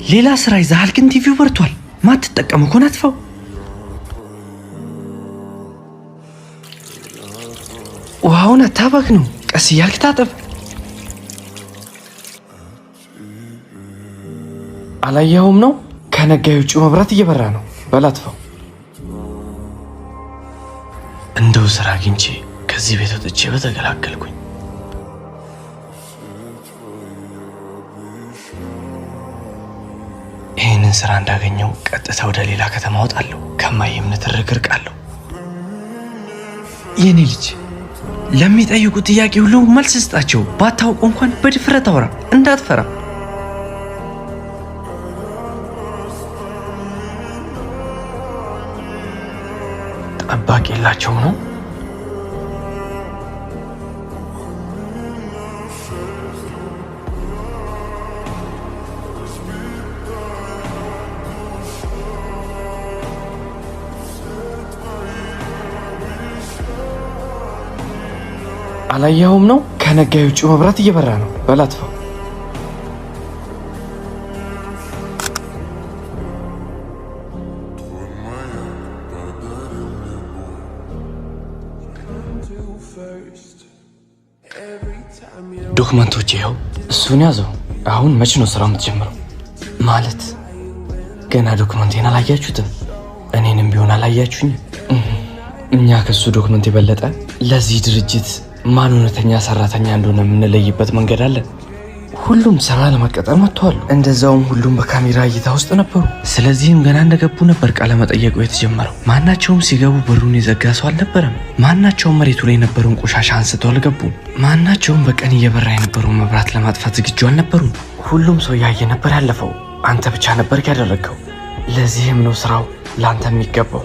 ሌላ ስራ ይዘሃል ግን ቲቪው በርቷል። ማትጠቀመው ከሆነ አጥፋው። ውሃውን አታባክ ነው። ቀስ እያልክ ታጠብ። አላየኸውም ነው? ከነጋ የውጭ መብራት እየበራ ነው። በላጥፋው። እንደው ስራ አግኝቼ ከዚህ ቤት ወጥቼ በተገላገልኩኝ። ይህንን ስራ እንዳገኘው ቀጥታ ወደ ሌላ ከተማ ወጣለሁ። ከማየምነት ርቅርቃለሁ። የኔ ልጅ ለሚጠይቁ ጥያቄ ሁሉ መልስ ስጣቸው። ባታውቁ እንኳን በድፍረት አውራ፣ እንዳትፈራ። ጠባቂ የላቸውም ነው? አላየኸውም ነው? ከነጋ የውጭ መብራት እየበራ ነው። በላጥፋው። ዶክመንቶች ይኸው። እሱን ያዘው። አሁን መች ነው ስራ የምትጀምረው? ማለት ገና ዶክመንቴን አላያችሁትም? እኔንም ቢሆን አላያችሁኝ። እኛ ከሱ ዶክመንት የበለጠ ለዚህ ድርጅት ማን እውነተኛ ሰራተኛ እንደሆነ የምንለይበት መንገድ አለ። ሁሉም ስራ ለመቀጠር መጥተዋል። እንደዛውም ሁሉም በካሜራ እይታ ውስጥ ነበሩ። ስለዚህም ገና እንደገቡ ነበር ቃለ መጠየቁ የተጀመረው። ማናቸውም ሲገቡ በሩን የዘጋ ሰው አልነበረም። ማናቸውም መሬቱ ላይ የነበረውን ቆሻሻ አንስተው አልገቡም። ማናቸውም በቀን እየበራ የነበረውን መብራት ለማጥፋት ዝግጁ አልነበሩም። ሁሉም ሰው ያየ ነበር ያለፈው። አንተ ብቻ ነበር ያደረገው። ለዚህም ነው ስራው ለአንተ የሚገባው።